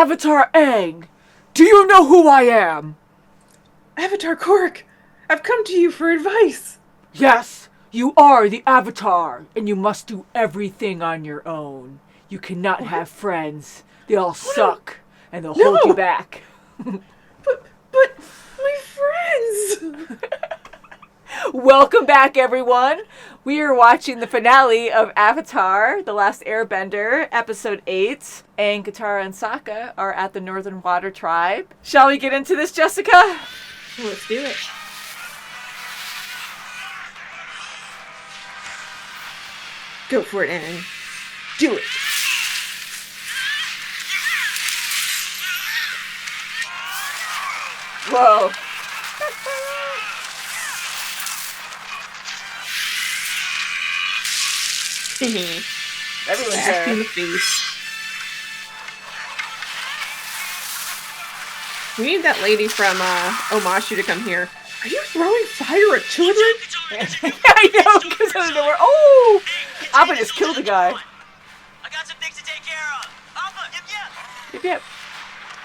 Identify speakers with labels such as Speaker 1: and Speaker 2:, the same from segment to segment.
Speaker 1: Avatar Aang, do you know who I am?
Speaker 2: Avatar Korok, I've come to you for advice.
Speaker 1: Yes, you are the Avatar, and you must do everything on your own. You cannot have friends. They all suck, and they'll hold you back.
Speaker 2: But my friends.
Speaker 1: Welcome back, everyone. We are watching the finale of Avatar, The Last Airbender, Episode 8. Aang, Katara, and Sokka are at the Northern Water Tribe. Shall we get into this, Jessica?
Speaker 2: Let's do it. Go for it, Aang. Do it.
Speaker 1: Whoa. Everyone's
Speaker 2: Back in
Speaker 1: there.
Speaker 2: the face. We need that lady from Omashu to come here. Are you throwing fire at children?
Speaker 1: I know, because I don't know where. Oh! Appa just killed a guy.
Speaker 3: I got some things to take care of. Alpha, yip.
Speaker 1: Yep.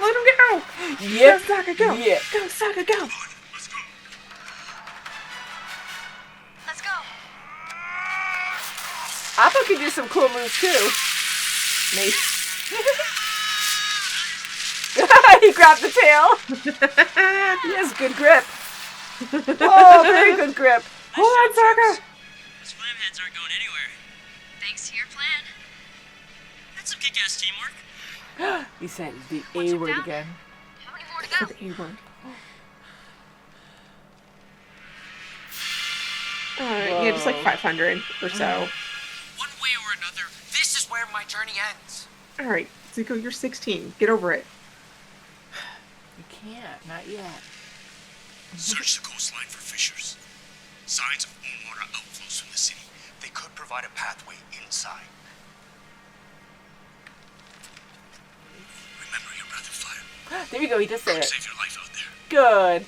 Speaker 2: Let him go.
Speaker 1: Yep.
Speaker 2: Go, Sokka, go.
Speaker 1: Yep.
Speaker 2: Go, Sokka, go.
Speaker 3: Let's go.
Speaker 1: Appa can do some cool moves too.
Speaker 2: Nice.
Speaker 1: He grabbed the tail. He has good grip. Oh, very good grip.
Speaker 2: Hold on, Sokka.
Speaker 3: Those flamheads aren't going anywhere. Thanks to your plan. That's some kick-ass teamwork.
Speaker 1: He said the A word again.
Speaker 3: How many more to go?
Speaker 2: The A word. Yeah, just like 500 or so.
Speaker 3: One way or another, this is where my journey ends.
Speaker 2: All right, Zuko, you're 16. Get over it.
Speaker 1: You can't, not yet.
Speaker 4: Search the coastline for fissures. Signs of warm water outflows from the city. They could provide a pathway inside. Remember your breath of fire.
Speaker 1: There you go, he just said it.
Speaker 4: Save your life out there.
Speaker 1: Good.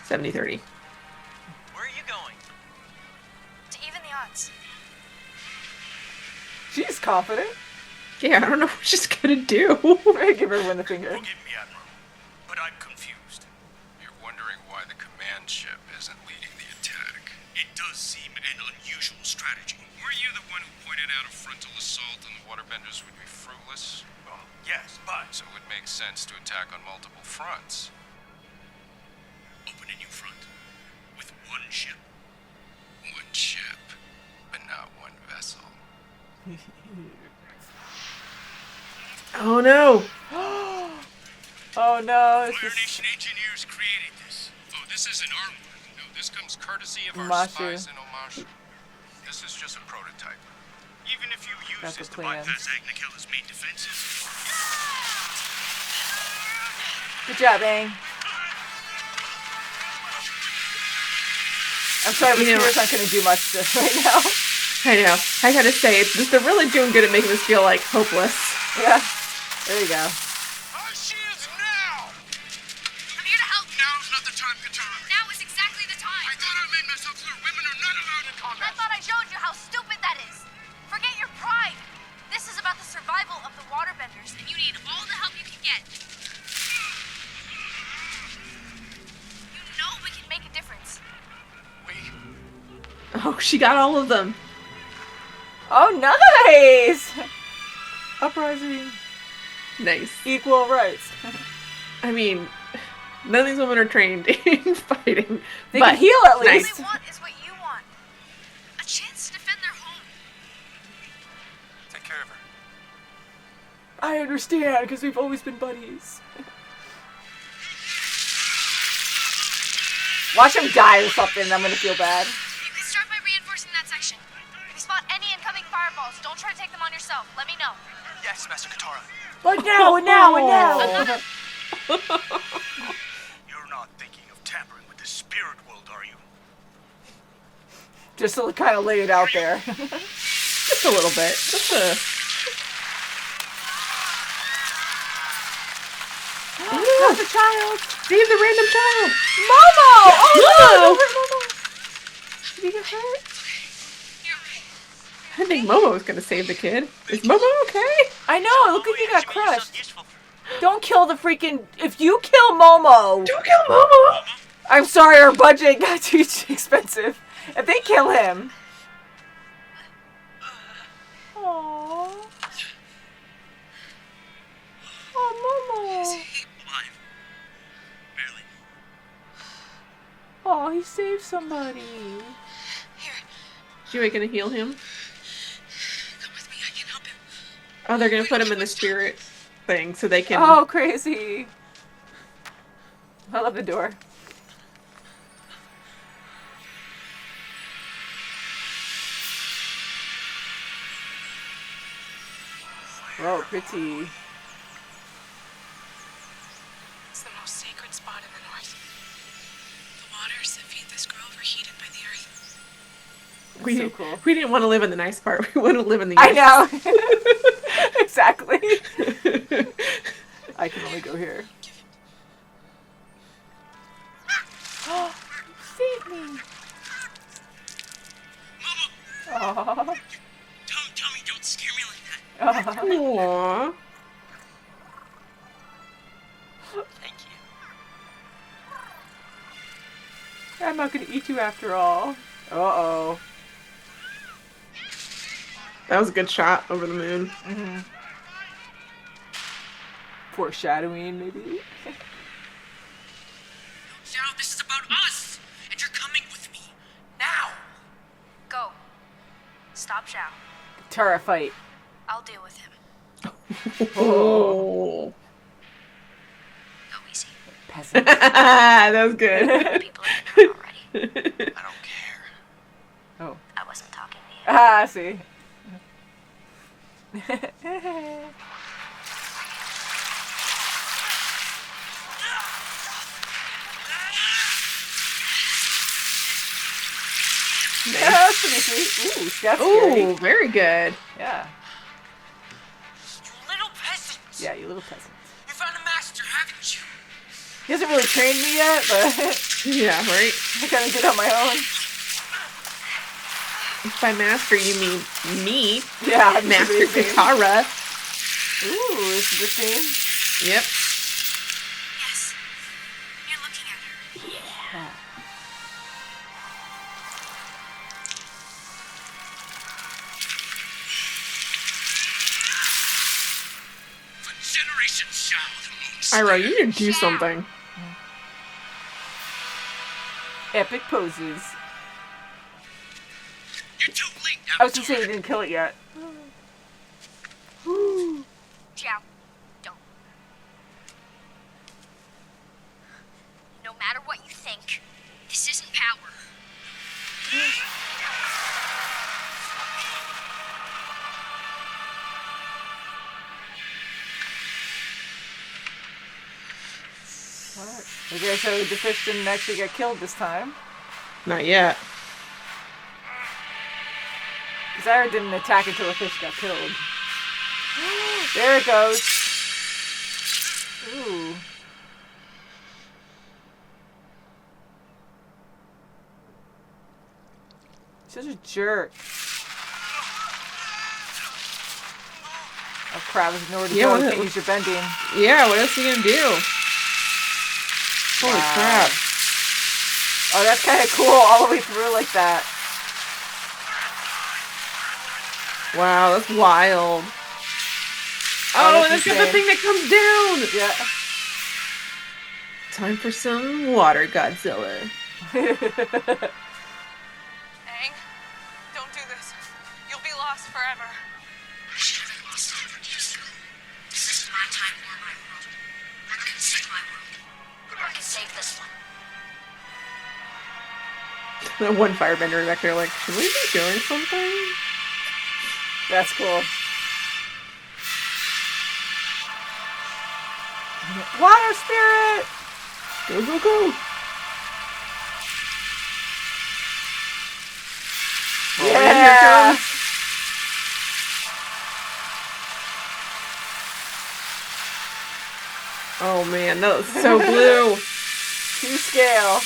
Speaker 2: $70-30.
Speaker 3: Where are you going?
Speaker 5: To even the odds.
Speaker 1: She's confident.
Speaker 2: Yeah, I don't know what she's gonna do.
Speaker 1: Give everyone the finger.
Speaker 4: Forgive me, Admiral, but I'm confused.
Speaker 6: You're wondering why the command ship isn't leading the attack.
Speaker 4: It does seem an unusual strategy.
Speaker 6: Were you the one who pointed out a frontal assault on the waterbenders would be fruitless?
Speaker 4: Well, yes, but
Speaker 6: So it would make sense to attack on multiple fronts.
Speaker 4: open a new front with one ship.
Speaker 6: One ship, but not one vessel.
Speaker 2: Oh no!
Speaker 1: Oh no, it's
Speaker 4: Fire
Speaker 1: just
Speaker 4: Nation engineers created this.
Speaker 6: Oh, this isn't our one. No, this comes courtesy of our
Speaker 1: Omashu.
Speaker 6: spies in Omashu. This is just a prototype.
Speaker 4: Even if you use
Speaker 1: That's
Speaker 4: this
Speaker 1: the
Speaker 4: to
Speaker 1: plan.
Speaker 4: bypass Agnikela's main defenses,
Speaker 1: good job, Aang. I'm sorry, but
Speaker 2: You know-
Speaker 1: Spears aren't going to do much right now.
Speaker 2: I know. I gotta say, they're really doing good at making us feel like hopeless.
Speaker 1: Yeah. There you go.
Speaker 6: Our shields now!
Speaker 5: I'm here to help.
Speaker 6: Now's not the time, Katara.
Speaker 5: Now is exactly the time.
Speaker 6: I thought I made myself clear. Women are not allowed in
Speaker 5: I
Speaker 6: combat.
Speaker 5: thought I showed you how stupid that is. Forget your pride. This is about the survival of the waterbenders, and you need all the help you can get. You know we can make a difference.
Speaker 2: Oh, she got all of them.
Speaker 1: Oh, nice! Uprising.
Speaker 2: Nice.
Speaker 1: Equal rights.
Speaker 2: I mean, none of these women are trained in fighting.
Speaker 1: They
Speaker 2: but
Speaker 1: can heal at
Speaker 2: nice.
Speaker 1: least.
Speaker 5: What they want is what you want. A chance to defend their home.
Speaker 6: Take care of her.
Speaker 1: I understand, because we've always been buddies. Watch him die or something, I'm gonna feel bad.
Speaker 5: You can start by reinforcing that section. If you spot any incoming fireballs, don't try to take them on yourself. Let me know.
Speaker 4: yes, Master Katara.
Speaker 1: Like now, and now, and now!
Speaker 4: You're not thinking of tampering with the spirit world, are you?
Speaker 1: Just to kind of lay it out there.
Speaker 2: Just a little bit. Just a...
Speaker 1: Not the child!
Speaker 2: Save the random child!
Speaker 1: Momo! Oh no!
Speaker 2: No!
Speaker 1: Don't hurt Momo! Did he get hurt?
Speaker 2: I think Momo's gonna save the kid. Is Momo okay?
Speaker 1: I know. Look like he got crushed. Don't kill the freaking. If you kill Momo,
Speaker 2: Don't kill Momo!
Speaker 1: I'm sorry, our budget got too expensive. If they kill him. Aww. Oh, Momo.
Speaker 4: Alive. Barely.
Speaker 1: Oh, he saved somebody.
Speaker 2: Is gonna heal him?
Speaker 3: Come with me, I can help him.
Speaker 2: Oh, they're gonna put him in the spirit thing so they can...
Speaker 1: Oh, crazy. I love the door. Oh, pretty.
Speaker 3: It's the most sacred spot in the north. The waters that feed this grove are heated by the earth.
Speaker 2: We,
Speaker 1: so cool.
Speaker 2: We didn't want to live in the nice part. We want to live in the...
Speaker 1: I know. Exactly. I can only go here. Save me.
Speaker 4: Mama!
Speaker 1: Aww.
Speaker 4: Tommy, don't scare me like that.
Speaker 2: Aww.
Speaker 4: Thank you.
Speaker 1: I'm not gonna eat you after all. Uh-oh.
Speaker 2: That was a good shot over the moon.
Speaker 1: Mm-hmm. Foreshadowing, maybe?
Speaker 4: Zhao, this is about us! And you're coming with me. Now!
Speaker 5: Go. Stop Zhao.
Speaker 1: Tara fight.
Speaker 5: I'll deal with him.
Speaker 2: Oh.
Speaker 5: Go easy.
Speaker 1: Peasant.
Speaker 2: That was good.
Speaker 5: People are in already.
Speaker 4: I don't care.
Speaker 1: Oh.
Speaker 5: I wasn't talking to you.
Speaker 1: Ah, I see. Yeah, that's pretty sweet. Ooh, that's scary.
Speaker 2: Ooh, very good.
Speaker 1: Yeah.
Speaker 4: You little peasants!
Speaker 1: Yeah, you little peasant.
Speaker 4: You found a master, haven't you?
Speaker 1: He hasn't really trained me yet, but
Speaker 2: Yeah, right?
Speaker 1: I kind of did on my own.
Speaker 2: If by master you mean me.
Speaker 1: Yeah, I'm
Speaker 2: Master
Speaker 1: amazing.
Speaker 2: Katara.
Speaker 1: Ooh, this is the scene.
Speaker 2: Yep.
Speaker 5: Yes. You're looking at her.
Speaker 1: Yeah.
Speaker 4: For generations, Zhao, the moon's
Speaker 2: Iroh, you need to do something.
Speaker 1: Epic poses.
Speaker 4: You're too late,
Speaker 1: I was gonna say you didn't kill it yet.
Speaker 5: Zhao, don't. No matter what you think, this isn't power.
Speaker 1: What? Okay, so the fish didn't actually get killed this time.
Speaker 2: Not yet.
Speaker 1: Because Ira didn't attack until the fish got killed. There it goes. Ooh. Such a jerk. Oh crap, there's nowhere to
Speaker 2: Yeah,
Speaker 1: go.
Speaker 2: what
Speaker 1: You
Speaker 2: is-
Speaker 1: can't use your bending.
Speaker 2: Yeah, what else are you gonna do? Holy
Speaker 1: Wow.
Speaker 2: crap.
Speaker 1: Oh, that's kind of cool all the way through like that.
Speaker 2: Wow, that's wild.
Speaker 1: Oh,
Speaker 2: Oh,
Speaker 1: that's
Speaker 2: and it's got the
Speaker 1: insane.
Speaker 2: thing that comes down!
Speaker 1: Yeah.
Speaker 2: Time for some water, Godzilla.
Speaker 3: Aang, don't do this. You'll be lost forever.
Speaker 5: This is my time or my world. I can save my world. Or I can save this one.
Speaker 2: That one firebender back there like, should we be doing something?
Speaker 1: That's cool. Water spirit!
Speaker 2: Go, go, go! Oh, man, here it
Speaker 1: Yeah!
Speaker 2: comes. Oh man, that was so blue.
Speaker 1: To scale.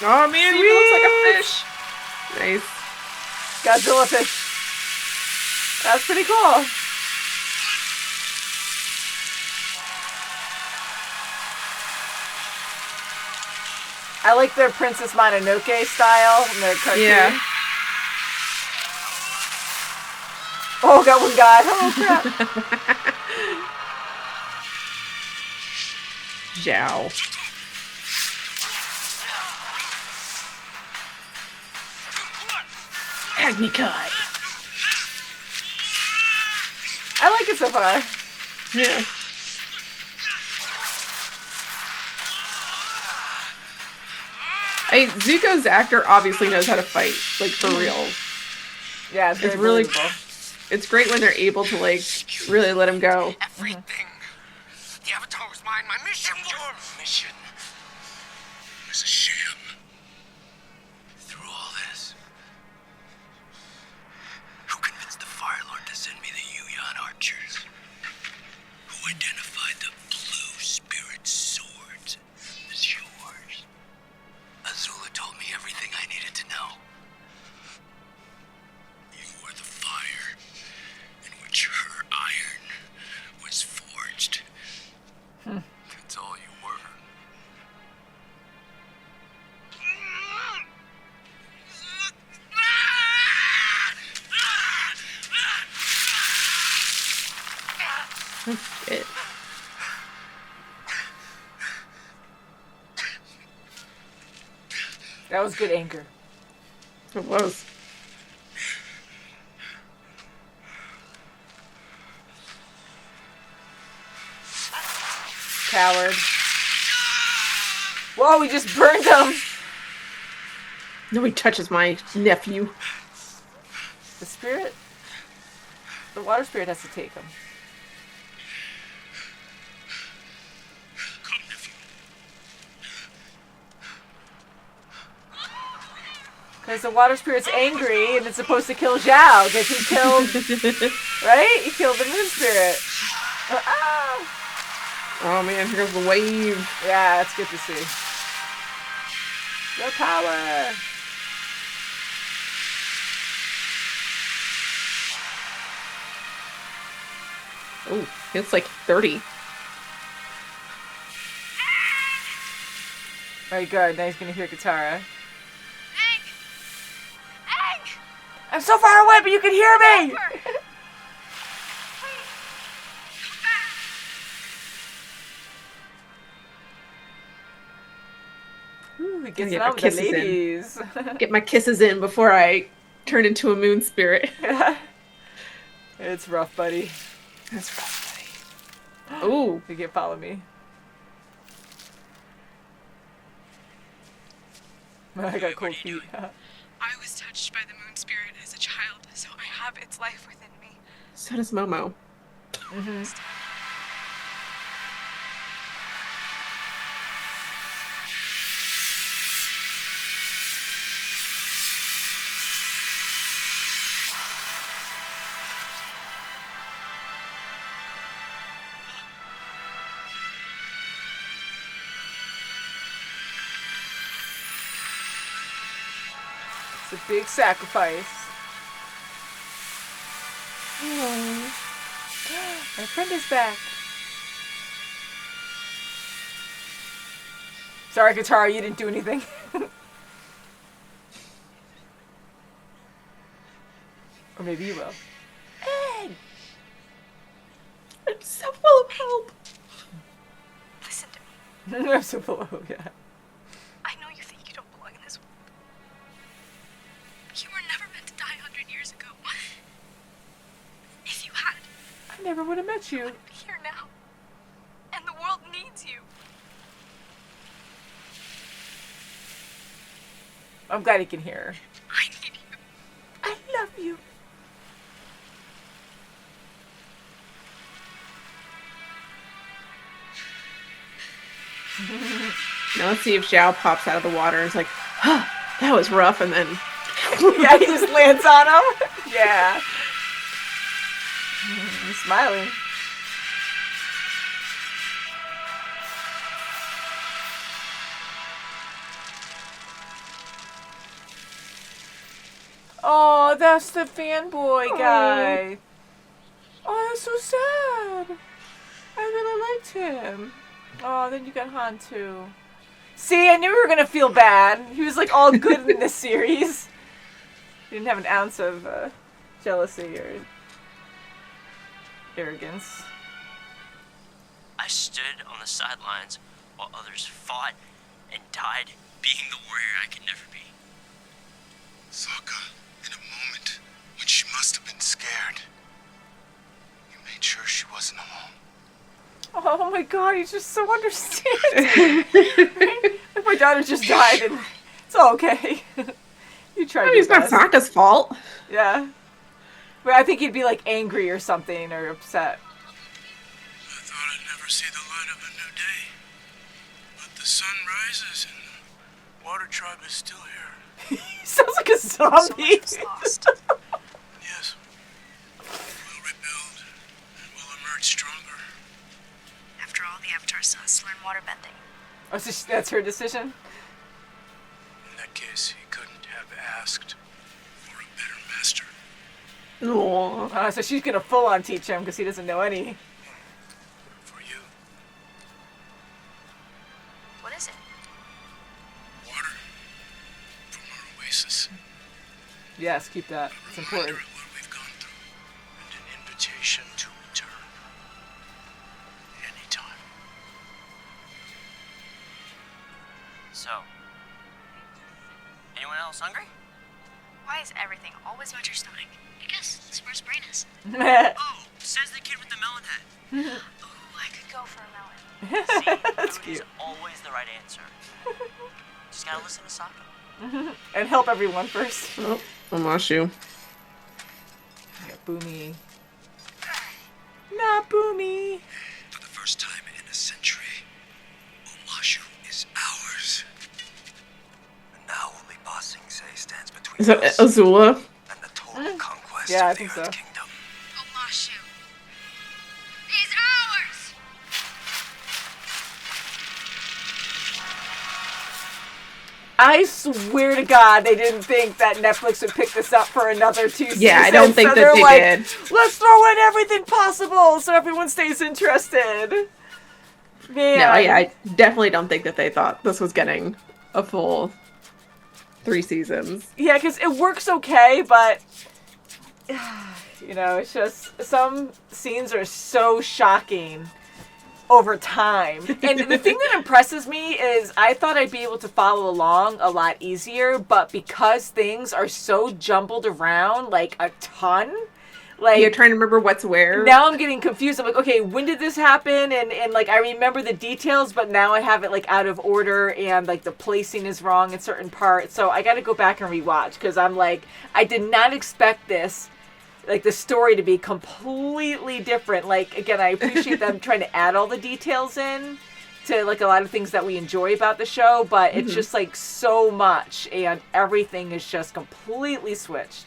Speaker 2: Oh man, he looks like a fish. Nice.
Speaker 1: Godzilla fish. That's pretty cool. I like their Princess Mononoke style in their cartoon.
Speaker 2: Yeah.
Speaker 1: Oh, got one guy. Oh, crap.
Speaker 2: Zhao. Agni Kai.
Speaker 1: I like it so far.
Speaker 2: Yeah. Zuko's actor obviously knows how to fight, like, for real.
Speaker 1: Yeah, it's
Speaker 2: really
Speaker 1: believable.
Speaker 2: It's great when they're able to, like, really let him go.
Speaker 4: Everything. The Avatar was mine. My mission was... Your mission was a sham. Through all this, who convinced the Fire Lord to send me the Yuyan archers? Who identified the blue spirit swords as yours? Azula told me everything I needed to know. You were the fire in which her iron was forged. That's all you were.
Speaker 2: Shit.
Speaker 1: That was good anger.
Speaker 2: It was.
Speaker 1: Coward. Whoa, we just burned him.
Speaker 2: Nobody touches my nephew.
Speaker 1: The spirit? The water spirit has to take him.
Speaker 4: Come, nephew.
Speaker 1: Because the water spirit's angry and it's supposed to kill Zhao. Because he killed... right? He killed the moon spirit. Ah!
Speaker 2: Oh man, here goes the wave.
Speaker 1: Yeah, it's good to see. The power!
Speaker 2: Oh, it's like 30.
Speaker 1: Alright, good. Now he's gonna hear Katara.
Speaker 5: Egg! Egg!
Speaker 1: I'm so far away, but you can hear me!
Speaker 5: Over! Please, come back!
Speaker 1: Ooh, he gets
Speaker 2: Get
Speaker 1: it
Speaker 2: my
Speaker 1: out with the
Speaker 2: kisses in.
Speaker 1: ladies.
Speaker 2: Get my kisses in before I turn into a moon spirit.
Speaker 1: It's rough, buddy.
Speaker 2: That's rough, buddy. Ooh.
Speaker 1: You can't follow me. I got cold feet.
Speaker 3: I was touched by the moon spirit as a child, so I have its life within me.
Speaker 2: So does Momo.
Speaker 1: It's a big sacrifice. My friend is back. Sorry, Katara, you didn't do anything. Or maybe you will. Ed!
Speaker 2: I'm so full of hope.
Speaker 5: Listen to me.
Speaker 1: I'm so below, yeah.
Speaker 5: I know you think you don't belong in this world. You were never meant to die 100 years ago. If you had,
Speaker 1: I never would have met you.
Speaker 5: you'd be here now. And the world needs you.
Speaker 1: I'm glad he can hear her.
Speaker 5: I need you.
Speaker 1: I love you.
Speaker 2: Now let's see if Zhao pops out of the water and is like, huh, that was rough, and then...
Speaker 1: Yeah, he just lands on him. Yeah. He's smiling. Oh, that's the fanboy guy. Oh, that's so sad. I really liked him. Oh, then you got Han too. See, I knew we were gonna feel bad. He was like all good in this series. He didn't have an ounce of jealousy or arrogance.
Speaker 7: I stood on the sidelines while others fought and died, being the warrior I could never be.
Speaker 6: Sokka, in a moment when she must have been scared, you made sure she wasn't alone.
Speaker 1: Oh my god, he's just so understanding. Like my daughter just died and it's all okay. You tried your
Speaker 2: It's not
Speaker 1: best.
Speaker 2: Sokka's fault.
Speaker 1: Yeah. But I think he'd be like angry or something or upset.
Speaker 6: I thought I'd never see the light of a new day. But the sun rises and the water tribe is still here.
Speaker 1: He sounds like a zombie.
Speaker 3: Lost.
Speaker 6: Yes. We'll rebuild and we'll emerge stronger.
Speaker 3: After all, the Avatar still has to learn waterbending.
Speaker 1: Oh, so that's her decision?
Speaker 6: In that case, he couldn't have asked for a better master.
Speaker 2: Aww.
Speaker 1: So she's gonna full on teach him because he doesn't know any.
Speaker 6: For you,
Speaker 3: What is it?
Speaker 6: water from our oasis.
Speaker 1: Yes, keep that. It's
Speaker 6: A
Speaker 1: important.
Speaker 6: reminder of what we've gone through, and an invitation to return. Anytime.
Speaker 7: So, anyone else hungry?
Speaker 3: Why is everything always about your stomach? I guess that's where his brain is.
Speaker 7: Oh, says the kid with the melon head.
Speaker 3: Ooh, I could go for a melon.
Speaker 7: See,
Speaker 1: That's
Speaker 7: food is
Speaker 1: cute.
Speaker 7: always the right answer. Just gotta listen to Sokka.
Speaker 1: And help everyone first.
Speaker 2: Oh, Omashu.
Speaker 1: Yeah, Boomy. Not Boomy.
Speaker 4: For the first time in a century, Omashu is ours. And now only Ba Sing Se stands between
Speaker 2: Is that
Speaker 4: us
Speaker 2: Azula?
Speaker 4: and the total conquest
Speaker 1: Yeah, I
Speaker 4: of the
Speaker 1: think
Speaker 4: Earth
Speaker 1: so.
Speaker 4: Kingdom.
Speaker 5: Omashu is ours!
Speaker 1: I swear to God, they didn't think that Netflix would pick this up for another 2 seasons.
Speaker 2: Yeah, I don't think
Speaker 1: so
Speaker 2: that
Speaker 1: they're
Speaker 2: they
Speaker 1: like,
Speaker 2: did.
Speaker 1: Let's throw in everything possible so everyone stays interested. Man.
Speaker 2: No, I definitely don't think that they thought this was getting a full 3 seasons.
Speaker 1: Yeah, because it works okay, but you know, it's just some scenes are so shocking over time. And the thing that impresses me is I thought I'd be able to follow along a lot easier, but because things are so jumbled around, like a ton, like
Speaker 2: You're trying to remember what's where.
Speaker 1: now I'm getting confused. I'm like, okay, when did this happen? And like I remember the details, but now I have it like out of order and like the placing is wrong in certain parts. So I got to go back and rewatch because I'm like, I did not expect this, like the story to be completely different. Like again, I appreciate them trying to add all the details in to like a lot of things that we enjoy about the show, but it's just like so much and everything is just completely switched.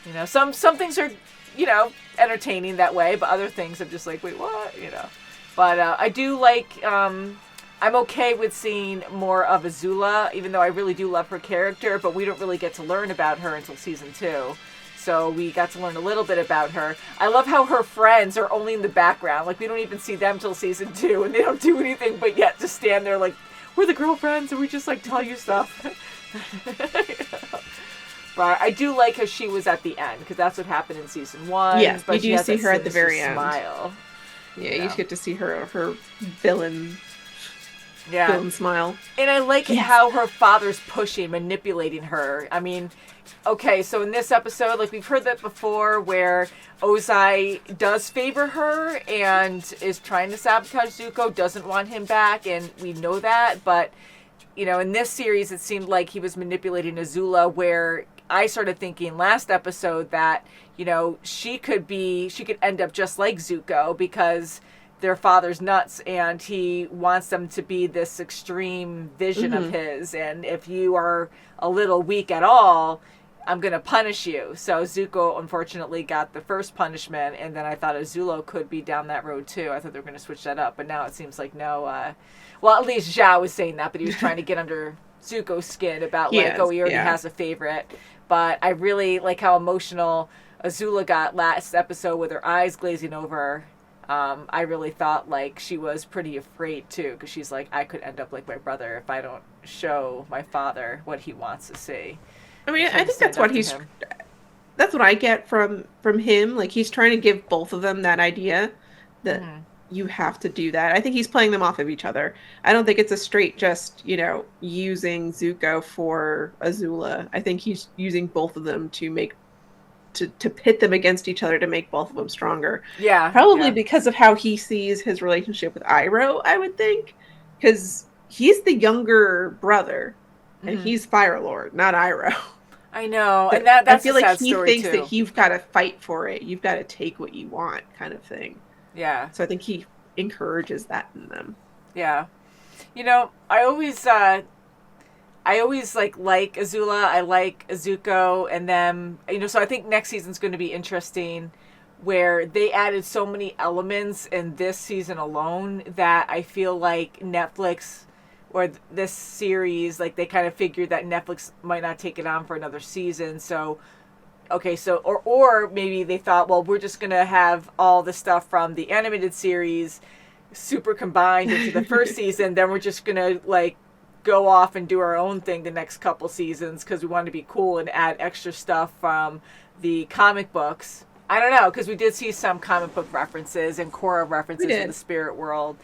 Speaker 1: You know, some things are, you know, entertaining that way, but other things I'm just like, wait, what? You know. But I do like, I'm okay with seeing more of Azula, even though I really do love her character, but we don't really get to learn about her until season 2. So we got to learn a little bit about her. I love how her friends are only in the background. Like, we don't even see them till season 2, and they don't do anything but yet just stand there like, we're the girlfriends, and we just, like, tell you stuff. But I do like how she was at the end, because that's what happened in season 1.
Speaker 2: Yes,
Speaker 1: but
Speaker 2: you
Speaker 1: she
Speaker 2: do
Speaker 1: has
Speaker 2: see
Speaker 1: that
Speaker 2: her at the
Speaker 1: sinister
Speaker 2: very end.
Speaker 1: smile.
Speaker 2: Yeah,
Speaker 1: Yeah.
Speaker 2: you get to see her villain
Speaker 1: Yeah.
Speaker 2: smile.
Speaker 1: And I like how her father's pushing, manipulating her. I mean, okay, so in this episode, like we've heard that before, where Ozai does favor her and is trying to sabotage Zuko, doesn't want him back, and we know that. But, you know, in this series, it seemed like he was manipulating Azula, where I started thinking last episode that, you know, she could end up just like Zuko because their father's nuts and he wants them to be this extreme vision of his. And if you are a little weak at all, I'm going to punish you. So Zuko, unfortunately, got the first punishment. And then I thought Azula could be down that road, too. I thought they were going to switch that up. But now it seems like no. Well, at least Zhao was saying that, but he was trying to get under Zuko's skin about, like,
Speaker 2: Yes,
Speaker 1: oh, he already
Speaker 2: yeah.
Speaker 1: has a favorite. But I really like how emotional Azula got last episode with her eyes glazing over. I really thought like she was pretty afraid too, because she's like, I could end up like my brother if I don't show my father what he wants to see.
Speaker 2: I mean, I think that's what that's what I get from him. Like, he's trying to give both of them that idea that you have to do that. I think he's playing them off of each other. I don't think it's a straight just, using Zuko for Azula. I think he's using both of them to pit them against each other to make both of them stronger.
Speaker 1: Yeah.
Speaker 2: Probably because of how he sees his relationship with Iroh, I would think. Because he's the younger brother, and he's Fire Lord, not Iroh.
Speaker 1: I know,
Speaker 2: But
Speaker 1: and that's
Speaker 2: I feel
Speaker 1: a sad
Speaker 2: like he
Speaker 1: story
Speaker 2: thinks
Speaker 1: too.
Speaker 2: that you've got to fight for it. You've got to take what you want, kind of thing.
Speaker 1: Yeah.
Speaker 2: So I think he encourages that in them.
Speaker 1: Yeah. I always like Azula. I like Zuko, and then so I think next season's going to be interesting, where they added so many elements in this season alone that I feel like Netflix or this series, like they kind of figured that Netflix might not take it on for another season. So or maybe they thought, well, we're just gonna have all the stuff from the animated series super combined into the first season, then we're just gonna like go off and do our own thing the next couple seasons because we want to be cool and add extra stuff from the comic books. I don't know, because we did see some comic book references and Korra references in the spirit world.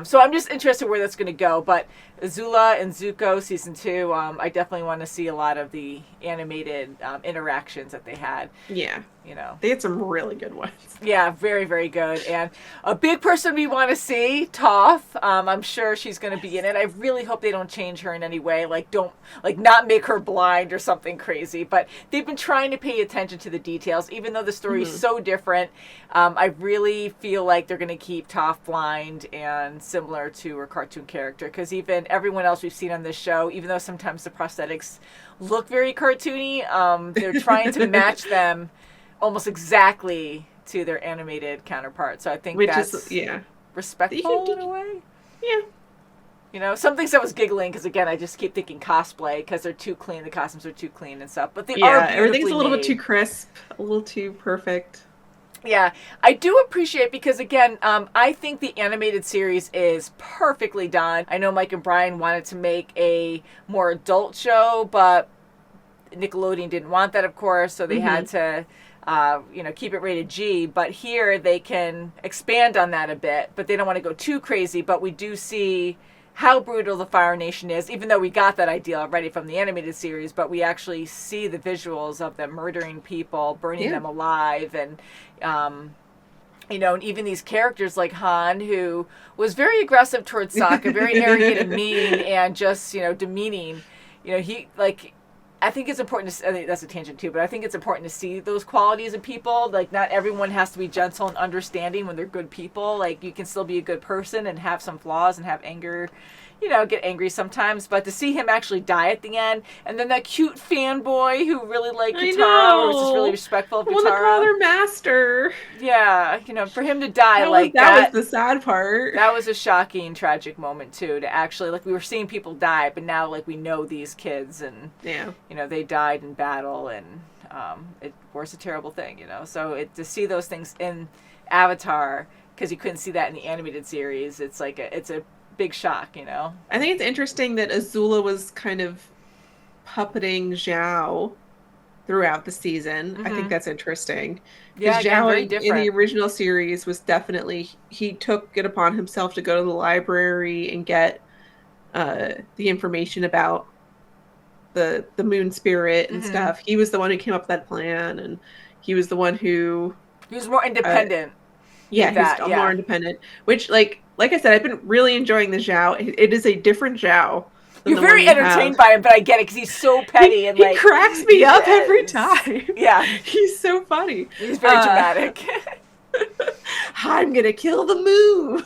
Speaker 1: So I'm just interested where that's going to go. But Azula and Zuko season 2, I definitely want to see a lot of the animated interactions that they had.
Speaker 2: Yeah. They had some really good ones.
Speaker 1: Yeah, very, very good. And a big person we want to see, Toph. I'm sure she's going to be in it. I really hope they don't change her in any way. Not make her blind or something crazy. But they've been trying to pay attention to the details, even though the story is so different. I really feel like they're going to keep Toph blind and similar to her cartoon character. Because even everyone else we've seen on this show, even though sometimes the prosthetics look very cartoony, they're trying to match them almost exactly to their animated counterparts. So I think that's respectful in a way.
Speaker 2: Yeah.
Speaker 1: Some things I was giggling because, again, I just keep thinking cosplay because they're too clean. The costumes are too clean and stuff. But they are beautifully
Speaker 2: everything's a little
Speaker 1: made.
Speaker 2: bit too crisp, a little too perfect.
Speaker 1: Yeah, I do appreciate because, again, I think the animated series is perfectly done. I know Mike and Brian wanted to make a more adult show, but Nickelodeon didn't want that, of course, so they had to keep it rated G, but here they can expand on that a bit, but they don't want to go too crazy. But we do see how brutal the Fire Nation is, even though we got that idea already from the animated series, but we actually see the visuals of them murdering people, burning them alive, and and even these characters like Han, who was very aggressive towards Sokka, very arrogant and mean, and just demeaning. I think it's important to, I think that's a tangent too, but I think it's important to see those qualities in people. Like, not everyone has to be gentle and understanding when they're good people. Like, you can still be a good person and have some flaws and have anger, get angry sometimes. But to see him actually die at the end, and then that cute fanboy who really liked Katara, was just really respectful of Katara.
Speaker 2: Well, the brother master.
Speaker 1: Yeah, for him to die
Speaker 2: that was the sad part.
Speaker 1: That was a shocking, tragic moment too. To actually, we were seeing people die, but now we know these kids, and they died in battle, and it was a terrible thing, So to see those things in Avatar, because you couldn't see that in the animated series, it's a big shock,
Speaker 2: I think it's interesting that Azula was kind of puppeting Zhao throughout the season. I think that's interesting.
Speaker 1: Yeah,
Speaker 2: Zhao in the original series was definitely, he took it upon himself to go to the library and get the information about the moon spirit and stuff. He was the one who came up with that plan, and he was the one who...
Speaker 1: He was more independent.
Speaker 2: He's more independent. Which, like I said, I've been really enjoying the Zhao. It is a different Zhao.
Speaker 1: You're very entertained by him, but I get it because he's so petty and
Speaker 2: he cracks me up every time.
Speaker 1: Yeah,
Speaker 2: he's so funny.
Speaker 1: He's very dramatic.
Speaker 2: I'm gonna kill the moon.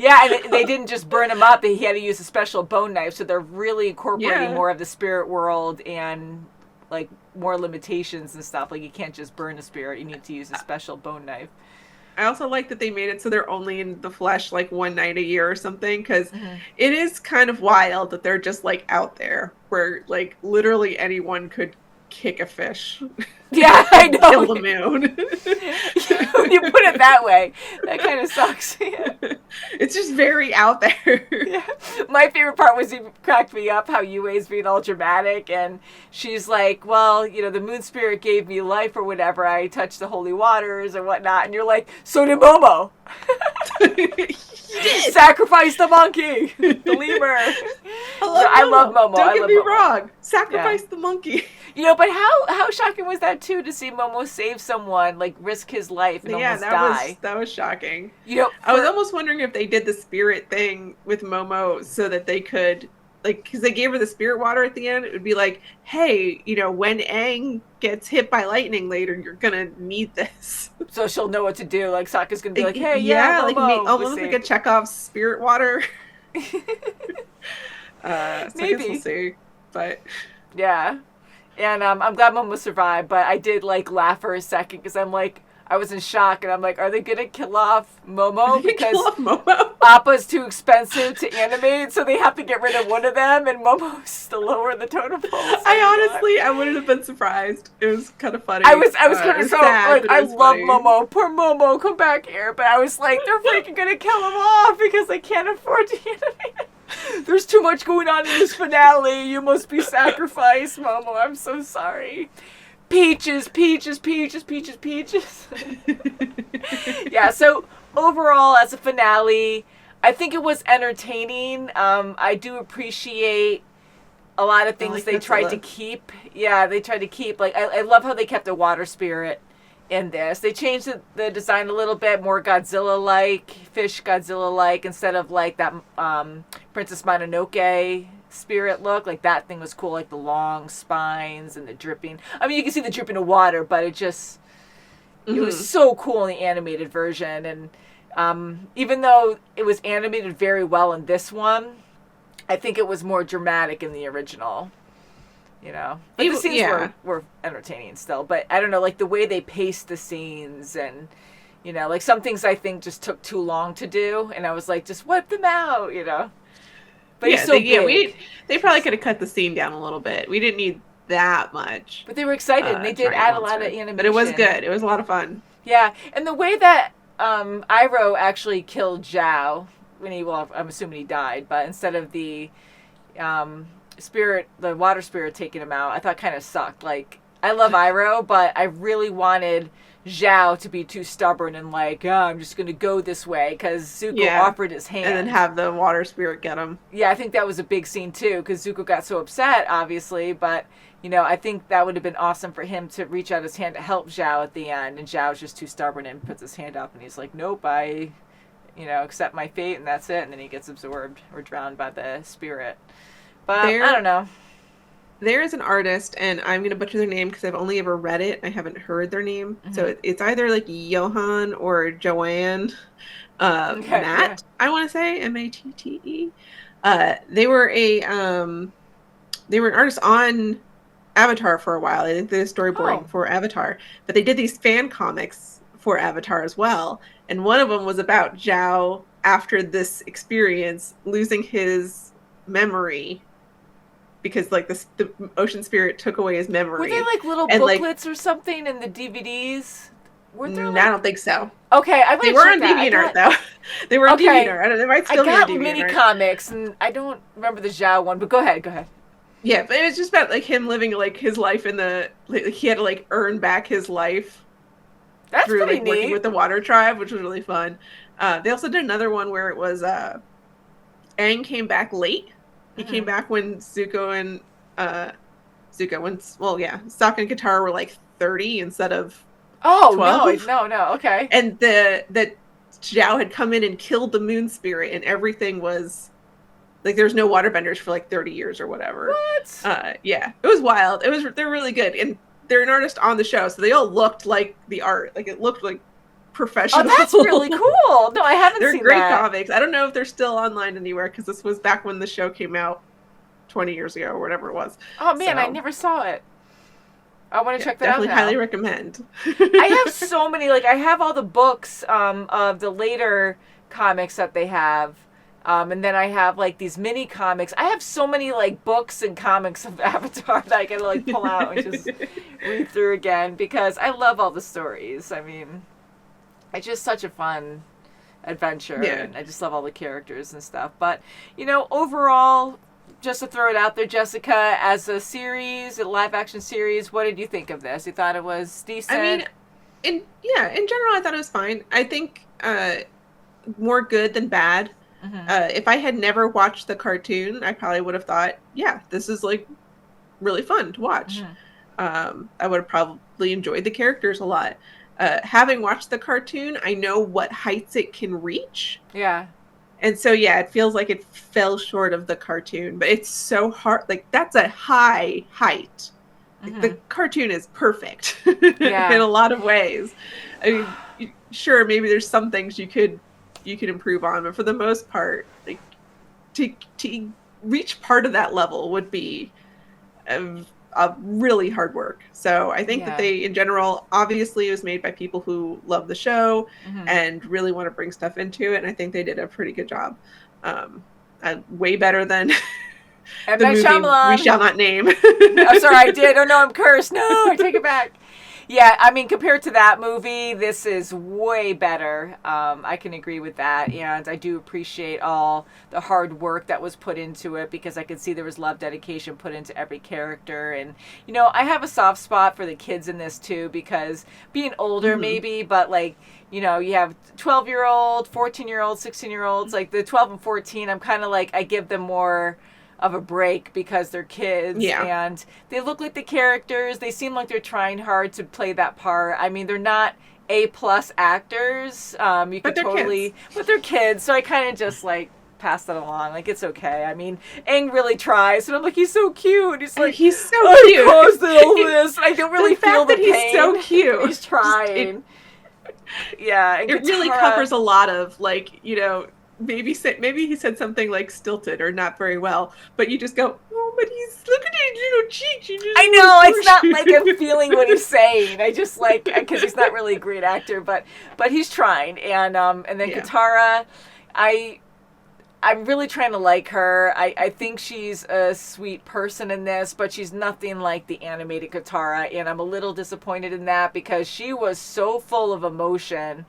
Speaker 1: Yeah, and they didn't just burn him up. He had to use a special bone knife, so they're really incorporating more of the spirit world and more limitations and stuff. You can't just burn a spirit. You need to use a special bone knife.
Speaker 2: I also like that they made it so they're only in the flesh like one night a year or something, because it is kind of wild that they're just like out there where like literally anyone could kick a fish.
Speaker 1: Yeah, I know.
Speaker 2: Kill the moon.
Speaker 1: When you put it that way, that kind of sucks. Yeah.
Speaker 2: It's just very out there.
Speaker 1: Yeah. My favorite part was you cracked me up how Yue's being all dramatic, and she's like, well, you know, the moon spirit gave me life or whatever. I touched the holy waters or whatnot. And you're like, so did Momo. Sacrifice the monkey, the lemur. I love Momo.
Speaker 2: Don't get me wrong. Sacrifice the monkey.
Speaker 1: You know, but how shocking was that too, to see Momo save someone, like risk his life and almost die?
Speaker 2: That was shocking.
Speaker 1: You know,
Speaker 2: I was almost wondering if they did the spirit thing with Momo so that they could, like, because they gave her the spirit water at the end. It would be like, hey, you know, when Aang gets hit by lightning later, you're gonna need this.
Speaker 1: So she'll know what to do. Like Sokka's gonna be like, hey,
Speaker 2: yeah,
Speaker 1: Momo,
Speaker 2: like almost like a Chekhov's spirit water. So
Speaker 1: Maybe.
Speaker 2: I guess we'll see. But
Speaker 1: yeah. And I'm glad Momo survived, but I did like laugh for a second because I'm like, I was in shock, and I'm like, are they gonna kill off Momo because Appa's too expensive to animate, so they have to get rid of one of them, and Momo's the lower in the totem pole.
Speaker 2: I wouldn't have been surprised. It was kind of funny.
Speaker 1: I was kind of so
Speaker 2: sad,
Speaker 1: like, I love Momo. Poor Momo, come back here. But I was like, they're freaking gonna kill him off because they can't afford to animate it. There's too much going on in this finale. You must be sacrificed, Momo. I'm so sorry. Peaches. Yeah, so overall, as a finale, I think it was entertaining. I do appreciate a lot of things they tried to keep. Yeah, they tried to keep, like, I love how they kept the water spirit in this. They changed the design a little bit, more Godzilla-like, fish Godzilla-like, instead of like that Princess Mononoke spirit look. Like that thing was cool, like the long spines and the dripping. I mean, you can see the dripping of water, but it just it was so cool in the animated version. And even though it was animated very well in this one, I think it was more dramatic in the original. You know, like the scenes were entertaining still, but I don't know, like the way they paced the scenes, and you know, like some things I think just took too long to do, and I was like, just wipe them out, you know. But yeah,
Speaker 2: they probably could have cut the scene down a little bit. We didn't need that much.
Speaker 1: But they were excited, and they did add a lot of animation.
Speaker 2: But it was good. It was a lot of fun.
Speaker 1: Yeah, and the way that Iroh actually killed Zhao I'm assuming he died, but instead of the the water spirit taking him out, I thought kind of sucked. Like, I love Iroh, but I really wanted Zhao to be too stubborn and like, I'm just going to go this way, because Zuko offered his hand.
Speaker 2: And then have the water spirit get him.
Speaker 1: Yeah, I think that was a big scene too, because Zuko got so upset, obviously, but, you know, I think that would have been awesome for him to reach out his hand to help Zhao at the end, and Zhao's just too stubborn and puts his hand up, and he's like, nope, I, accept my fate, and that's it, and then he gets absorbed or drowned by the spirit. But I don't know.
Speaker 2: There is an artist, and I'm going to butcher their name because I've only ever read it. I haven't heard their name. So it's either like Johan or Joanne Matt, I want to say, Matte. They were an artist on Avatar for a while. I think they did storyboarding for Avatar. But they did these fan comics for Avatar as well. And one of them was about Zhao after this experience losing his memory. Because like the ocean spirit took away his memory.
Speaker 1: Were they like little booklets or something in the DVDs? Were there?
Speaker 2: I don't think so.
Speaker 1: Okay,
Speaker 2: they were on DeviantArt though. They were on DeviantArt. They might still be on DeviantArt. I got
Speaker 1: mini comics, and I don't remember the Zhao one. But go ahead.
Speaker 2: Yeah, but it was just about like him living like his life in the. Like, he had to like earn back his life.
Speaker 1: That's
Speaker 2: through
Speaker 1: pretty
Speaker 2: like
Speaker 1: neat.
Speaker 2: Working with the Water Tribe, which was really fun. They also did another one where it was Aang came back late. He came back when Sokka and Katara were like 30 instead of 12.
Speaker 1: No, okay.
Speaker 2: And that Zhao had come in and killed the moon spirit, and everything was like there's no waterbenders for like 30 years or whatever.
Speaker 1: What?
Speaker 2: Yeah, it was wild. They're really good, and they're an artist on the show, so they all looked like the art. Like it looked like professional.
Speaker 1: Oh, that's really cool. No, I haven't seen that.
Speaker 2: They're great comics. I don't know if they're still online anywhere, because this was back when the show came out 20 years ago or whatever it was.
Speaker 1: Oh man, I never saw it. I want to check that out
Speaker 2: Definitely
Speaker 1: now.
Speaker 2: highly recommend.
Speaker 1: I have so many, like, I have all the books of the later comics that they have. And then I have, like, these mini comics. I have so many, like, books and comics of Avatar that I can, like, pull out and just read through again because I love all the stories. I mean, it's just such a fun adventure.
Speaker 2: Yeah.
Speaker 1: And I just love all the characters and stuff. But, you know, overall, just to throw it out there, Jessica, as a series, a live-action series, what did you think of this? You thought it was decent?
Speaker 2: I mean, in general, I thought it was fine. I think more good than bad. If I had never watched the cartoon, I probably would have thought, yeah, this is like really fun to watch. I would have probably enjoyed the characters a lot. Having watched the cartoon, I know what heights it can reach.
Speaker 1: Yeah.
Speaker 2: And so, yeah, it feels like it fell short of the cartoon, but it's so hard. Like, that's a high height. Like, the cartoon is perfect in a lot of ways. I mean, sure, maybe there's some things you could improve on, but for the most part, like, to reach part of that level would be a really hard work. So I think that they, in general, obviously it was made by people who love the show and really want to bring stuff into it, and I think they did a pretty good job. Way better than the movie we shall not name.
Speaker 1: I'm sorry, I did. Oh no, I'm cursed. No, I take it back. Yeah, I mean, compared to that movie, this is way better. I can agree with that, and I do appreciate all the hard work that was put into it because I could see there was love, dedication put into every character, and, you know, I have a soft spot for the kids in this, too, because being older, maybe, but, like, you know, you have 12-year-old, 14-year-old, 16-year-olds, like, the 12 and 14, I'm kind of like, I give them more of a break because they're kids and they look like the characters. They seem like they're trying hard to play that part. I mean, they're not A+ actors. You could totally, but they're kids. So I kind of just like pass that along. Like, it's okay. I mean, Aang really tries, and I'm like, he's so cute. He's like,
Speaker 2: he's so cute.
Speaker 1: I caused all this. I don't really feel the pain.
Speaker 2: He's so cute.
Speaker 1: He's trying. Yeah,
Speaker 2: it really covers a lot of, like, you know, maybe he said something like stilted or not very well, but you just go, oh, but he's looking at his little cheeks.
Speaker 1: I know, it's not like I'm feeling what he's saying. I just like, because he's not really a great actor, but he's trying. And then Katara, I'm really trying to like her. I think she's a sweet person in this, but she's nothing like the animated Katara, and I'm a little disappointed in that because she was so full of emotion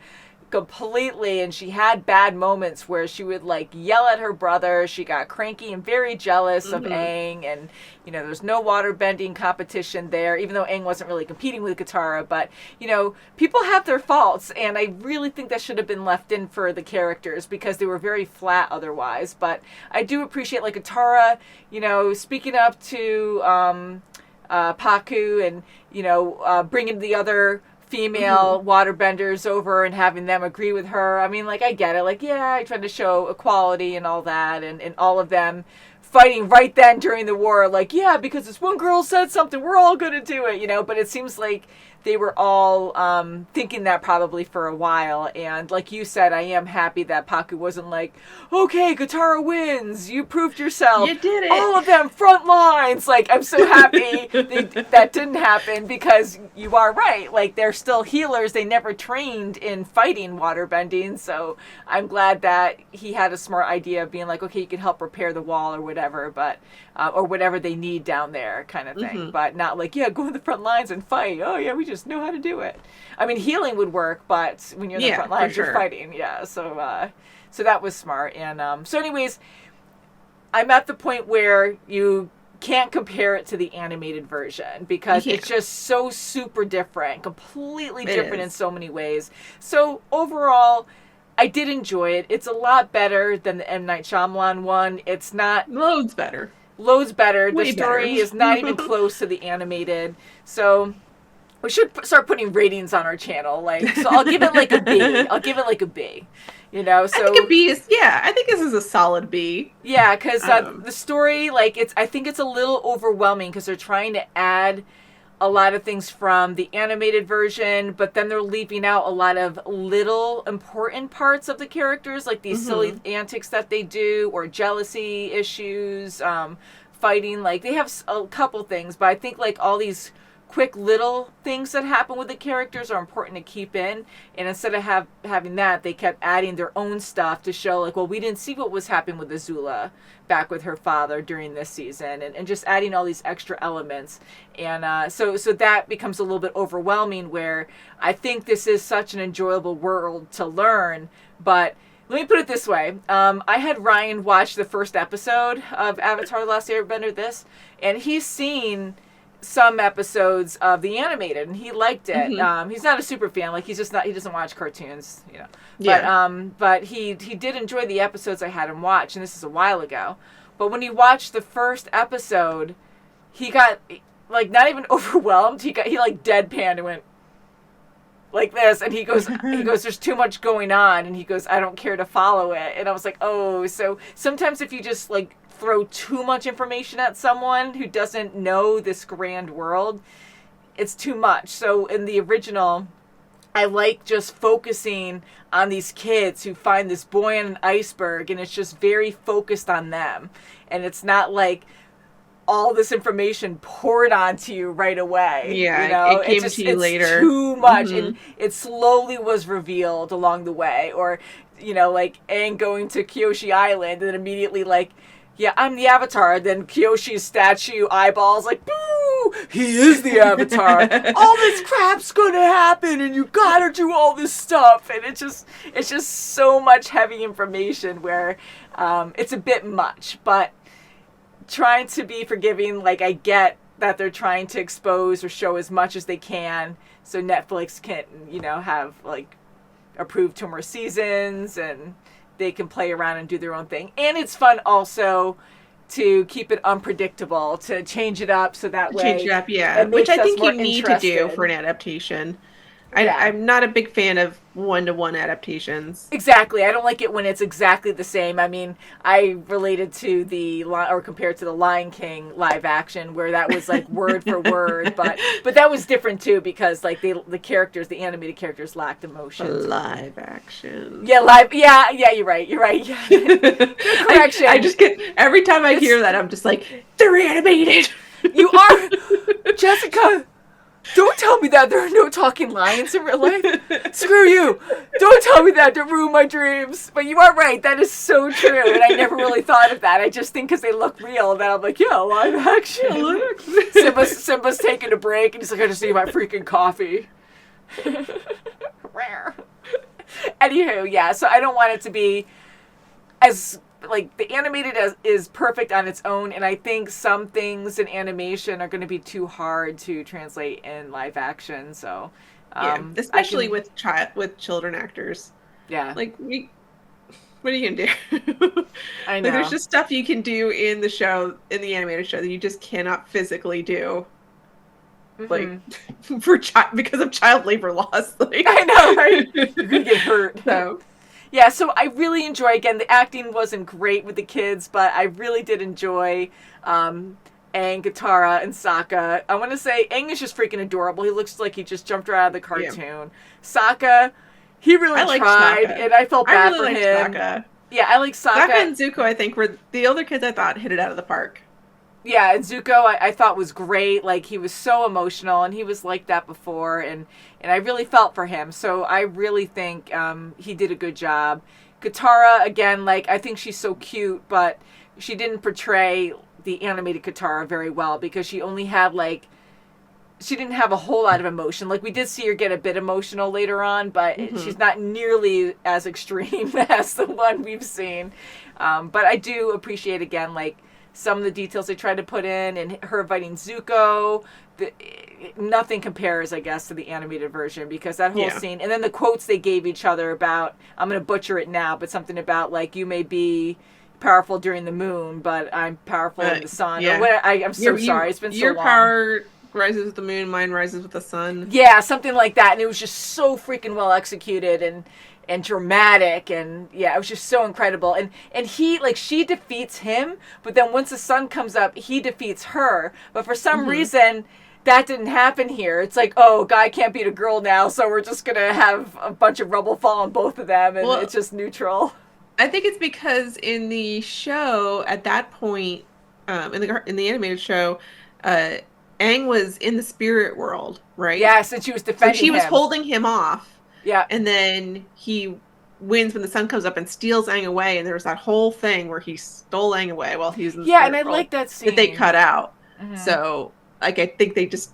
Speaker 1: completely, and she had bad moments where she would like yell at her brother. She got cranky and very jealous of Aang, and you know, there's no water bending competition there, even though Aang wasn't really competing with Katara. But you know, people have their faults, and I really think that should have been left in for the characters because they were very flat otherwise. But I do appreciate, like, Katara, you know, speaking up to Paku, and you know, bringing the other female waterbenders over and having them agree with her. I mean, like, I get it. Like, yeah, I tried to show equality and all that, and all of them fighting right then during the war. Like, yeah, because this one girl said something, we're all going to do it, you know? But it seems like they were all thinking that probably for a while. And like you said, I am happy that Paku wasn't like, okay, Katara wins. You proved yourself.
Speaker 2: You did it.
Speaker 1: All of them front lines. Like, I'm so happy that didn't happen because you are right. Like, they're still healers. They never trained in fighting waterbending. So I'm glad that he had a smart idea of being like, okay, you can help repair the wall or whatever, but or whatever they need down there kind of thing. But not like, yeah, go to the front lines and fight. Oh, yeah, we just know how to do it. I mean, healing would work, but when you're in the front lines, you're fighting. Yeah, so that was smart. And so anyways, I'm at the point where you can't compare it to the animated version because it's just so super different, completely different in so many ways. So overall, I did enjoy it. It's a lot better than the M. Night Shyamalan one. It's not...
Speaker 2: Loads better.
Speaker 1: The story is not even close to the animated. So we should start putting ratings on our channel. Like, so I'll give it like a B. You know, so
Speaker 2: I think a B is, I think this is a solid B.
Speaker 1: Yeah, because the story, like, I think it's a little overwhelming because they're trying to add a lot of things from the animated version, but then they're leaving out a lot of little important parts of the characters, like these silly antics that they do, or jealousy issues, fighting. Like, they have a couple things, but I think, like, all these quick little things that happen with the characters are important to keep in, and instead of having that, they kept adding their own stuff to show like, well, we didn't see what was happening with Azula back with her father during this season, and just adding all these extra elements, and so that becomes a little bit overwhelming, where I think this is such an enjoyable world to learn. But let me put it this way. I had Ryan watch the first episode of Avatar: The Last Airbender, and he's seen some episodes of the animated, and he liked it. He's not a super fan, like he doesn't watch cartoons, you know. Yeah. But he did enjoy the episodes I had him watch, and this is a while ago. But when he watched the first episode, he got like not even overwhelmed. He like deadpanned and went like this, and he goes, there's too much going on, and he goes, I don't care to follow it. And I was like, oh, so sometimes if you just like throw too much information at someone who doesn't know this grand world, it's too much. So in the original, I like just focusing on these kids who find this boy on an iceberg, and it's just very focused on them, and it's not like all this information poured onto you right away.
Speaker 2: Yeah,
Speaker 1: you know?
Speaker 2: it came to you later.
Speaker 1: Too much, and it slowly was revealed along the way. Or, you know, like Aang going to Kyoshi Island, and then immediately like, yeah, I'm the Avatar. Then Kyoshi's statue eyeballs like, boo! He is the Avatar. All this crap's gonna happen, and you gotta do all this stuff. And it's just so much heavy information where it's a bit much, but trying to be forgiving. Like, I get that they're trying to expose or show as much as they can, so Netflix can, you know, have like approved 2 more seasons, and they can play around and do their own thing. And it's fun also to keep it unpredictable, to change it up so that way.
Speaker 2: Change it up, yeah. Which I think you need to do for an adaptation. I'm not a big fan of one-to-one adaptations.
Speaker 1: Exactly. I don't like it when it's exactly the same. I mean, I related to compared to the Lion King live action, where that was like word for word, but that was different too, because like the animated characters lacked emotion.
Speaker 2: Live action.
Speaker 1: Yeah, you're right. Yeah. Correction.
Speaker 2: I just get, every time I hear that, I'm just like, they're animated.
Speaker 1: You are, Jessica. Don't tell me that there are no talking lions in real life. Screw you. Don't tell me that. Don't ruin my dreams. But you are right. That is so true. And I never really thought of that. I just think because they look real that I'm like, yeah, live action. Simba's taking a break, and he's like, I just need my freaking coffee. Rare. Anywho, yeah. So I don't want it to be as... like, the animated is perfect on its own, and I think some things in animation are going to be too hard to translate in live action. So,
Speaker 2: especially with children actors.
Speaker 1: Yeah,
Speaker 2: like what are you gonna do?
Speaker 1: I know.
Speaker 2: Like, there's just stuff you can do in the animated show that you just cannot physically do. Like because of child labor laws. Like,
Speaker 1: I know, right? You're gonna get hurt.
Speaker 2: So.
Speaker 1: Yeah, so I really enjoy, again, the acting wasn't great with the kids, but I really did enjoy Aang, Katara, and Sokka. I want to say Aang is just freaking adorable. He looks like he just jumped right out of the cartoon. Yeah. Sokka, he really tried, and I felt bad for him. Sokka. Yeah, I like Sokka.
Speaker 2: Sokka and Zuko, I think, were the older kids I thought hit it out of the park.
Speaker 1: Yeah, and Zuko I thought was great. Like, he was so emotional, and he was like that before, and I really felt for him. So I really think he did a good job. Katara, again, like, I think she's so cute, but she didn't portray the animated Katara very well, because she only had, like, she didn't have a whole lot of emotion. Like, we did see her get a bit emotional later on, but she's not nearly as extreme as the one we've seen. But I do appreciate, again, like, some of the details they tried to put in, and her inviting Zuko. Nothing compares, I guess, to the animated version, because that whole scene, and then the quotes they gave each other about, I'm going to butcher it now, but something about, like, you may be powerful during the moon, but I'm powerful in the sun.
Speaker 2: Yeah.
Speaker 1: Or what, I'm so sorry. It's been so long.
Speaker 2: Your power rises with the moon, mine rises with the sun.
Speaker 1: Yeah, something like that. And it was just so freaking well executed and dramatic, and yeah, it was just so incredible. And he, like, she defeats him, but then once the sun comes up, he defeats her. But for some reason, that didn't happen here. It's like, oh, guy can't beat a girl now, so we're just gonna have a bunch of rubble fall on both of them, and it's just neutral.
Speaker 2: I think it's because in the show, at that point, in the animated show, Aang was in the spirit world, right?
Speaker 1: Yes, and she was defending
Speaker 2: So she was
Speaker 1: him.
Speaker 2: holding him off.
Speaker 1: Yeah.
Speaker 2: And then he wins when the sun comes up and steals Aang away. And there was that whole thing where he stole Aang away while he was in the
Speaker 1: Yeah,
Speaker 2: spirit
Speaker 1: and I
Speaker 2: world
Speaker 1: like that scene.
Speaker 2: that they cut out.
Speaker 1: Mm-hmm.
Speaker 2: So, like, I think they just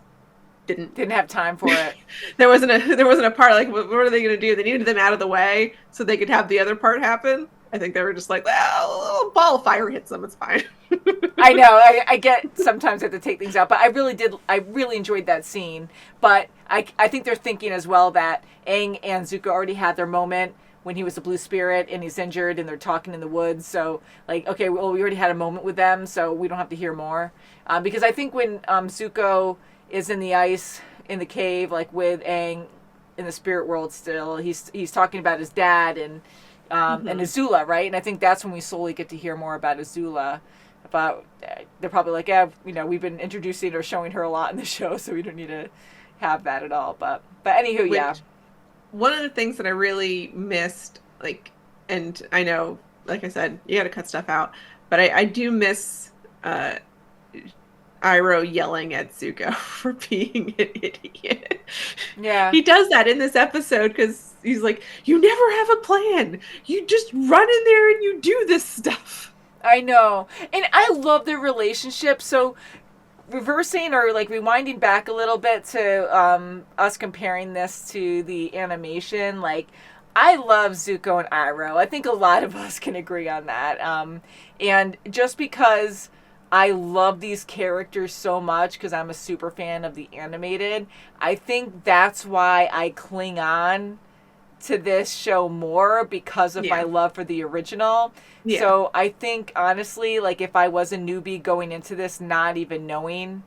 Speaker 2: didn't
Speaker 1: have time for it.
Speaker 2: there wasn't a part, like, what are they going to do? They needed them out of the way so they could have the other part happen. I think they were just like, well, a little ball of fire hits them, it's fine.
Speaker 1: I know, I get sometimes I have to take things out, but I really enjoyed that scene. But I think they're thinking as well that Aang and Zuko already had their moment when he was a blue spirit and he's injured and they're talking in the woods. So, like, okay, well, we already had a moment with them, so we don't have to hear more. Because I think when Zuko is in the ice, in the cave, like with Aang in the spirit world still, he's talking about his dad and Azula, right? And I think that's when we slowly get to hear more about Azula. About they're probably like, yeah, we've been introducing or showing her a lot in the show, so we don't need to have that at all. But anywho, yeah.
Speaker 2: One of the things that I really missed, like, and I know, like I said, you got to cut stuff out, but I do miss Iroh yelling at Zuko for being an idiot.
Speaker 1: Yeah.
Speaker 2: He does that in this episode because he's like, you never have a plan. You just run in there and you do this stuff.
Speaker 1: I know. And I love their relationship. So reversing or like rewinding back a little bit to us comparing this to the animation, like, I love Zuko and Iroh. I think a lot of us can agree on that. And just because I love these characters so much because I'm a super fan of the animated, I think that's why I cling on to this show more because of my love for the original. Yeah. So I think, honestly, like, if I was a newbie going into this not even knowing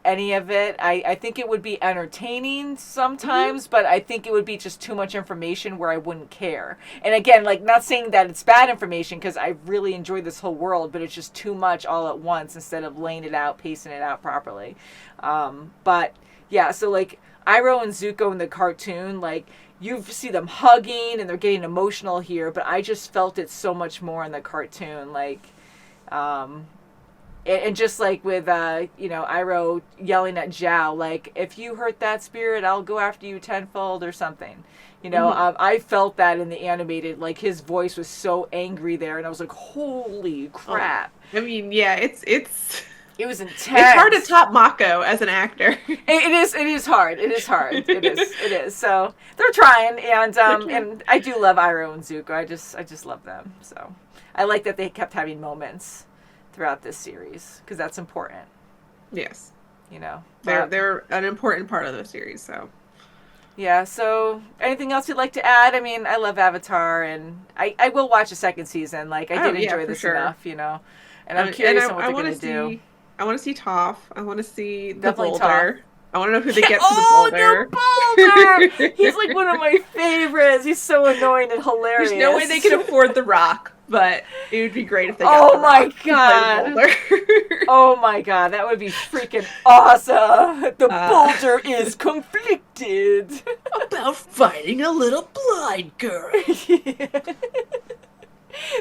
Speaker 1: any of it, I think it would be entertaining sometimes, but I think it would be just too much information where I wouldn't care. And again, like, not saying that it's bad information because I really enjoyed this whole world, but it's just too much all at once instead of laying it out, pacing it out properly. But yeah, so like Iroh and Zuko in the cartoon, like, you see them hugging and they're getting emotional here, but I just felt it so much more in the cartoon. Like, and just like with, Iroh yelling at Zhao, like, if you hurt that spirit, I'll go after you tenfold or something. I felt that in the animated, like, his voice was so angry there, and I was like, holy crap.
Speaker 2: I mean, yeah, it
Speaker 1: was intense.
Speaker 2: It's hard to top Mako as an actor.
Speaker 1: It is hard. It is. So they're trying, and I do love Iroh and Zuko. I just love them. So I like that they kept having moments throughout this series because that's important.
Speaker 2: Yes.
Speaker 1: They're
Speaker 2: an important part of the series. So
Speaker 1: yeah. So anything else you'd like to add? I mean, I love Avatar, and I will watch a second season. Like, I did enjoy this enough, And I'm curious on what they're going to do.
Speaker 2: I want to see Toph. I want to see the
Speaker 1: Definitely
Speaker 2: boulder.
Speaker 1: Toph.
Speaker 2: I want to know who they get to the boulder.
Speaker 1: The boulder! He's like one of my favorites. He's so annoying and hilarious.
Speaker 2: There's no way they can afford the rock, but it would be great if they got the rock to play the boulder.
Speaker 1: Oh my god, that would be freaking awesome. The boulder is conflicted
Speaker 4: about fighting a little blind girl.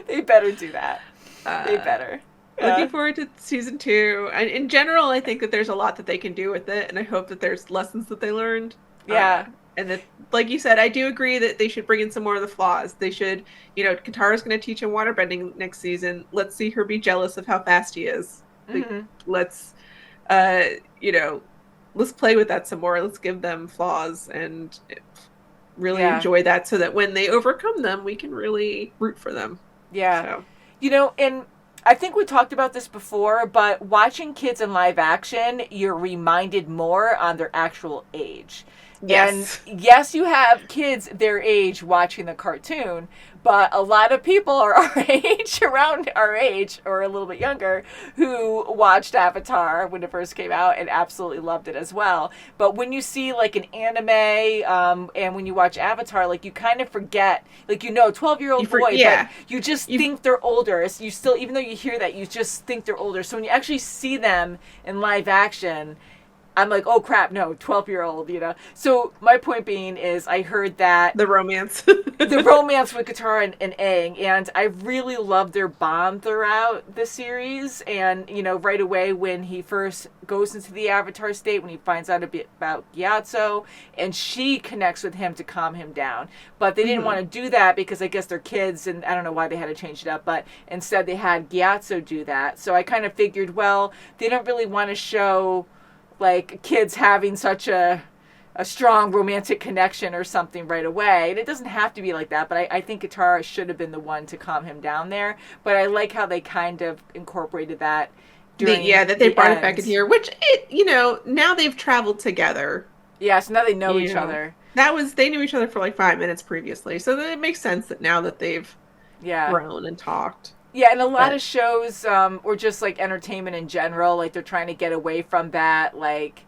Speaker 1: They better do that. They better.
Speaker 2: Looking forward to season 2. And in general, I think that there's a lot that they can do with it, and I hope that there's lessons that they learned.
Speaker 1: Yeah.
Speaker 2: And that, like you said, I do agree that they should bring in some more of the flaws. They should, Katara's going to teach him waterbending next season. Let's see her be jealous of how fast he is.
Speaker 1: Mm-hmm.
Speaker 2: Let's play with that some more. Let's give them flaws and really enjoy that so that when they overcome them, we can really root for them.
Speaker 1: Yeah. So. And I think we talked about this before, but watching kids in live action, you're reminded more on their actual age.
Speaker 2: Yes.
Speaker 1: And yes, you have kids their age watching the cartoon, but a lot of people are around our age, or a little bit younger, who watched Avatar when it first came out and absolutely loved it as well. But when you see like an anime, and when you watch Avatar, like, you kind of forget, like, 12-year-old boy, but you just think they're older. You still, even though you hear that, you just think they're older. So when you actually see them in live action, I'm like, oh crap, no, 12-year-old, So my point being is I heard that
Speaker 2: The romance.
Speaker 1: the romance with Katara and Aang, and I really loved their bond throughout the series. And, right away when he first goes into the Avatar state, when he finds out a bit about Gyatso, and she connects with him to calm him down. But they didn't want to do that because I guess they're kids, and I don't know why they had to change it up, but instead they had Gyatso do that. So I kind of figured, well, they don't really want to show like kids having such a strong romantic connection or something right away. And it doesn't have to be like that, but I think Katara should have been the one to calm him down there. But I like how they kind of incorporated that during
Speaker 2: that they brought
Speaker 1: end.
Speaker 2: it back in here, which, now they've traveled together.
Speaker 1: Yeah, so now they know each other.
Speaker 2: They knew each other for like 5 minutes previously, so then it makes sense that now that they've grown and talked.
Speaker 1: Yeah, and a lot of shows, or just like entertainment in general, like they're trying to get away from that, like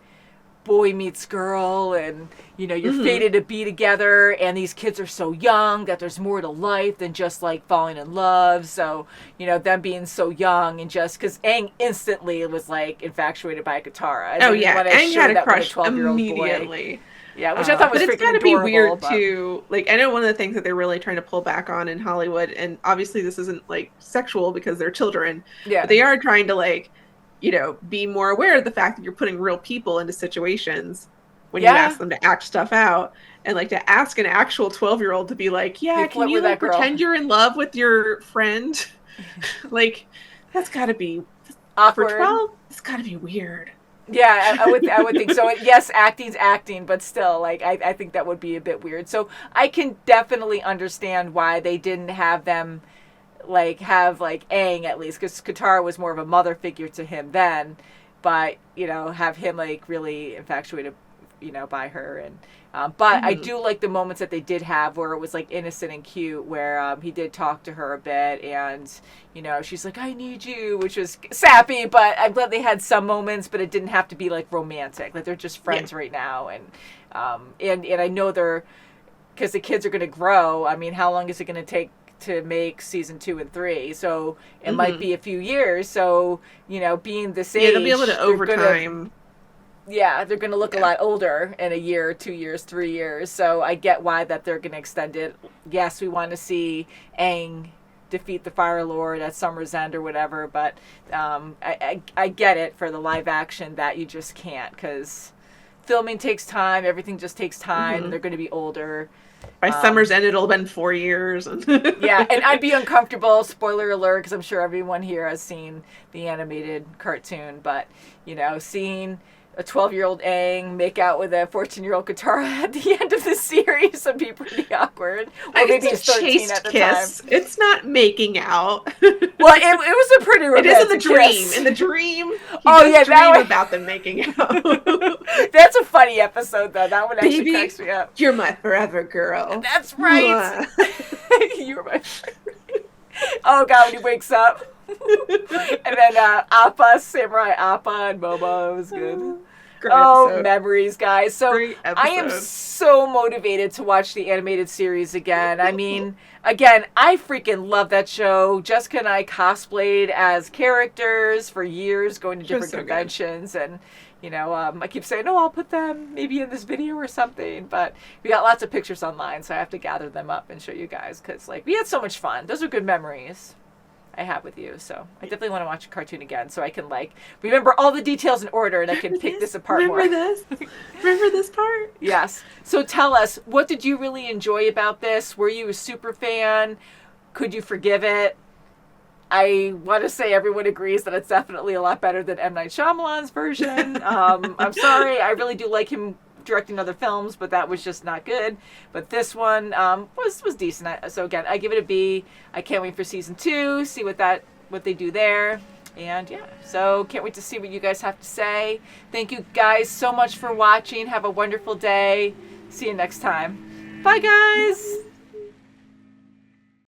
Speaker 1: boy meets girl, and you're fated to be together, and these kids are so young that there's more to life than just like falling in love. So them being so young, and just because Aang instantly was like infatuated by Katara.
Speaker 2: Aang had a crush
Speaker 1: 12-year-old
Speaker 2: immediately.
Speaker 1: Boy. Yeah, which I thought was freaking adorable. But it's
Speaker 2: gotta be weird too. Like, I know one of the things that they're really trying to pull back on in Hollywood, and obviously this isn't like sexual because they're children. Yeah. But they are trying to like, be more aware of the fact that you're putting real people into situations when you ask them to act stuff out. And like to ask an actual 12-year-old to be like, can you like pretend you're in love with your friend? Like, that's gotta be awkward. For 12, it's gotta be weird.
Speaker 1: Yeah, I would think so. Yes, acting's acting, but still, like, I think that would be a bit weird. So I can definitely understand why they didn't have them, like, have, like, Aang at least, because Katara was more of a mother figure to him then, but, have him, like, really infatuated, by her. And but I do like the moments that they did have where it was, like, innocent and cute, where he did talk to her a bit, and, she's like, I need you, which was sappy, but I'm glad they had some moments, but it didn't have to be, like, romantic. Like, they're just friends right now, and I know because the kids are going to grow. I mean, how long is it going to take to make season 2 and 3? So it might be a few years. So, being this age,
Speaker 2: they'll be able to overtime.
Speaker 1: They're going to look a lot older in a year, 2 years, 3 years. So I get why that they're going to extend it. Yes, we want to see Aang defeat the Fire Lord at Summer's End or whatever, but I get it for the live action that you just can't, because filming takes time, everything just takes time, and they're going to be older.
Speaker 2: By Summer's End, it'll have been 4 years.
Speaker 1: Yeah, and I'd be uncomfortable, spoiler alert, because I'm sure everyone here has seen the animated cartoon, but, seeing a 12-year-old Aang make out with a 14-year-old Katara at the end of the series would be pretty awkward. Or maybe he's 13 at the
Speaker 2: kiss. Time. It's not making out.
Speaker 1: Well, it was a pretty romantic
Speaker 2: kiss. It is in the dream.
Speaker 1: Kiss.
Speaker 2: In the dream,
Speaker 1: that
Speaker 2: dream about them making out.
Speaker 1: That's a funny episode, though. That one actually cracks me up.
Speaker 2: You're my forever girl.
Speaker 1: That's right. You're my forever. Oh, God, when he wakes up. And then Appa, Samurai Appa, and Momo. It was good. Great episode. Memories, guys. So I am so motivated to watch the animated series again. I mean, again, I freaking love that show. Jessica and I cosplayed as characters for years, going to different conventions. Good. And, I keep saying, I'll put them maybe in this video or something. But we got lots of pictures online, so I have to gather them up and show you guys. Because, we had so much fun. Those are good memories I have with you, so I definitely want to watch a cartoon again so I can remember all the details in order and I can pick this apart more.
Speaker 2: Remember this part?
Speaker 1: Yes. So tell us, what did you really enjoy about this? Were you a super fan? Could you forgive it? I want to say everyone agrees that it's definitely a lot better than M. Night Shyamalan's version. I'm sorry, I really do like him directing other films, but that was just not good. But this one was decent. So again, I give it a B. I can't wait for season 2, see what they do there. And yeah, so can't wait to see what you guys have to say. Thank you guys so much for watching. Have a wonderful day. See you next time. Bye, guys.